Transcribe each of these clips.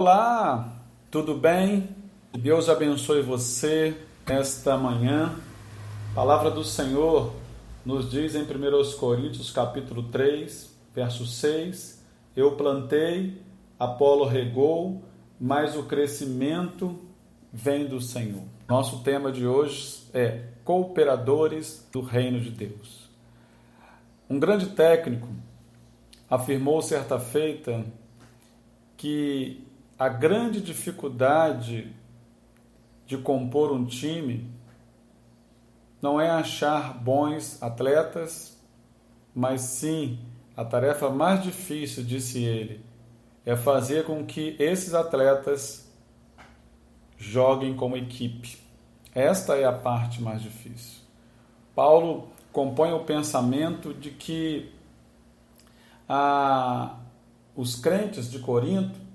Olá, tudo bem? Deus abençoe você nesta manhã. A palavra do Senhor nos diz em 1 Coríntios capítulo 3, verso 6: Eu plantei, Apolo regou, mas o crescimento vem do Senhor. Nosso tema de hoje é cooperadores do reino de Deus. Um grande técnico afirmou certa feita que a grande dificuldade de compor um time não é achar bons atletas, mas sim a tarefa mais difícil, disse ele, é fazer com que esses atletas joguem como equipe. Esta é a parte mais difícil. Paulo compõe o pensamento de que os crentes de Corinto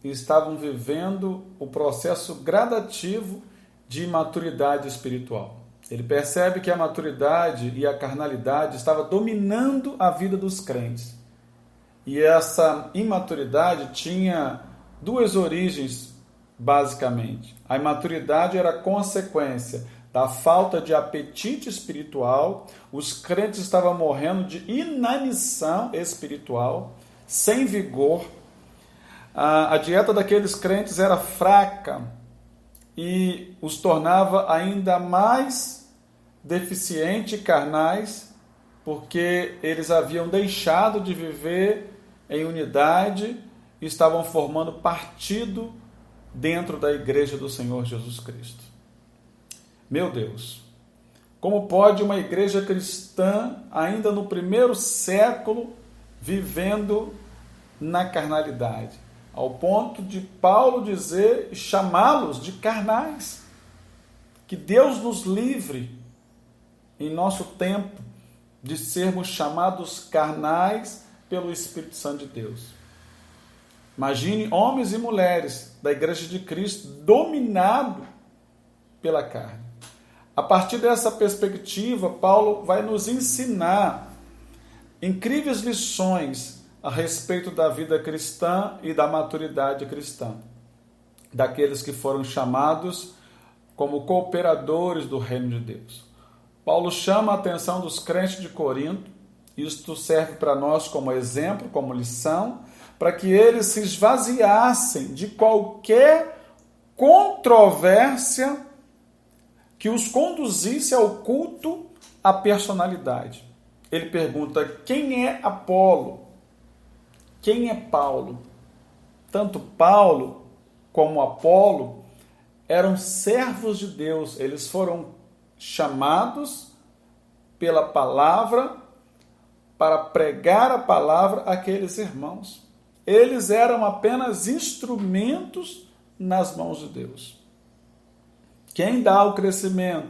estavam vivendo o processo gradativo de maturidade espiritual. Ele percebe que a maturidade e a carnalidade estavam dominando a vida dos crentes. E essa imaturidade tinha duas origens, basicamente. A imaturidade era consequência da falta de apetite espiritual, os crentes estavam morrendo de inanição espiritual, sem vigor. A dieta daqueles crentes era fraca e os tornava ainda mais deficientes e carnais, porque eles haviam deixado de viver em unidade e estavam formando partido dentro da igreja do Senhor Jesus Cristo. Meu Deus, como pode uma igreja cristã, ainda no primeiro século, vivendo na carnalidade? Ao ponto de Paulo dizer e chamá-los de carnais. Que Deus nos livre, em nosso tempo, de sermos chamados carnais pelo Espírito Santo de Deus. Imagine homens e mulheres da Igreja de Cristo dominados pela carne. A partir dessa perspectiva, Paulo vai nos ensinar incríveis lições a respeito da vida cristã e da maturidade cristã, daqueles que foram chamados como cooperadores do reino de Deus. Paulo chama a atenção dos crentes de Corinto, isto serve para nós como exemplo, como lição, para que eles se esvaziassem de qualquer controvérsia que os conduzisse ao culto à personalidade. Ele pergunta: quem é Apolo? Quem é Paulo? Tanto Paulo como Apolo eram servos de Deus. Eles foram chamados pela palavra para pregar a palavra àqueles irmãos. Eles eram apenas instrumentos nas mãos de Deus. Quem dá o crescimento?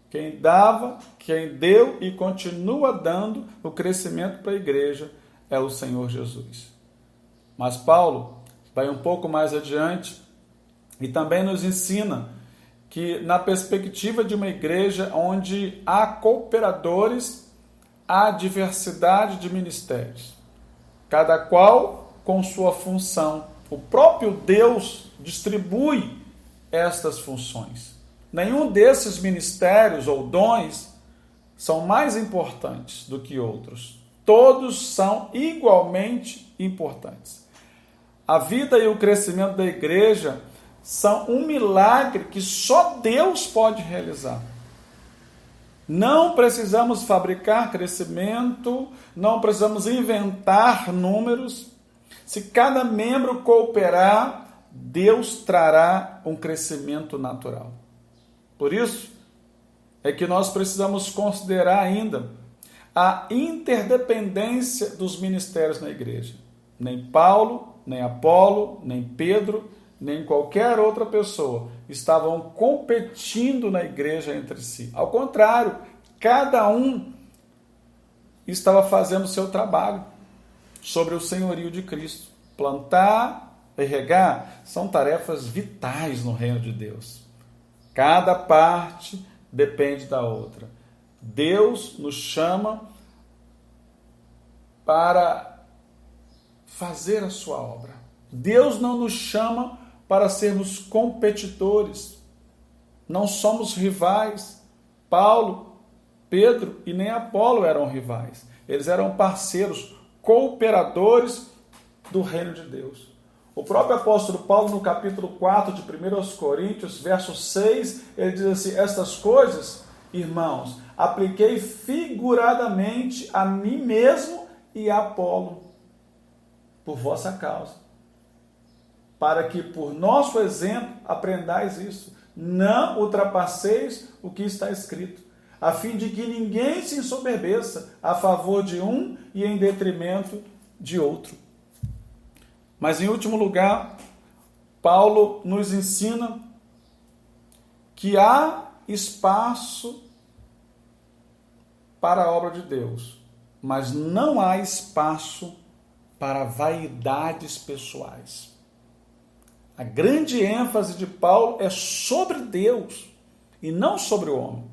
Quem dava, quem deu e continua dando o crescimento para a igreja é o Senhor Jesus. Mas Paulo vai um pouco mais adiante e também nos ensina que, na perspectiva de uma igreja onde há cooperadores, há diversidade de ministérios, cada qual com sua função. O próprio Deus distribui estas funções. Nenhum desses ministérios ou dons são mais importantes do que outros. Todos são igualmente importantes. A vida e o crescimento da igreja são um milagre que só Deus pode realizar. Não precisamos fabricar crescimento, não precisamos inventar números. Se cada membro cooperar, Deus trará um crescimento natural. Por isso é que nós precisamos considerar ainda a interdependência dos ministérios na igreja. Nem Paulo, nem Apolo, nem Pedro, nem qualquer outra pessoa estavam competindo na igreja entre si. Ao contrário, cada um estava fazendo o seu trabalho sobre o senhorio de Cristo. Plantar e regar são tarefas vitais no reino de Deus. Cada parte depende da outra. Deus nos chama para fazer a sua obra. Deus não nos chama para sermos competidores. Não somos rivais. Paulo, Pedro e nem Apolo eram rivais. Eles eram parceiros, cooperadores do reino de Deus. O próprio apóstolo Paulo, no capítulo 4 de 1 Coríntios, verso 6, ele diz assim: estas coisas, irmãos, apliquei figuradamente a mim mesmo e a Apolo, por vossa causa, para que por nosso exemplo aprendais isso. Não ultrapasseis o que está escrito, a fim de que ninguém se ensoberbeça a favor de um e em detrimento de outro. Mas, em último lugar, Paulo nos ensina que há espaço para a obra de Deus, mas não há espaço para vaidades pessoais. A grande ênfase de Paulo é sobre Deus e não sobre o homem.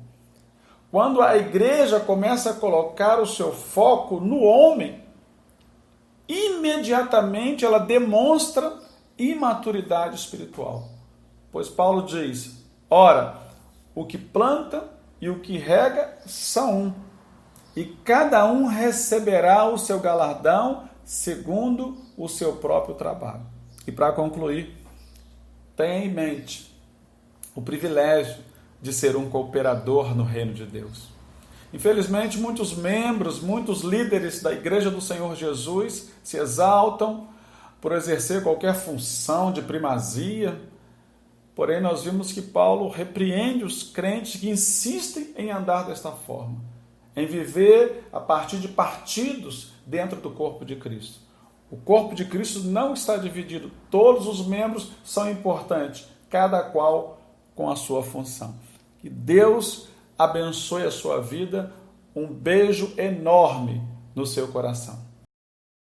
Quando a igreja começa a colocar o seu foco no homem, imediatamente ela demonstra imaturidade espiritual. Pois Paulo diz: ora, o que planta e o que rega são um, e cada um receberá o seu galardão segundo o seu próprio trabalho. E para concluir, tenha em mente o privilégio de ser um cooperador no reino de Deus. Infelizmente, muitos membros, muitos líderes da Igreja do Senhor Jesus se exaltam por exercer qualquer função de primazia. Porém, nós vimos que Paulo repreende os crentes que insistem em andar desta forma, em viver a partir de partidos dentro do corpo de Cristo. O corpo de Cristo não está dividido, todos os membros são importantes, cada qual com a sua função. Que Deus abençoe a sua vida, um beijo enorme no seu coração.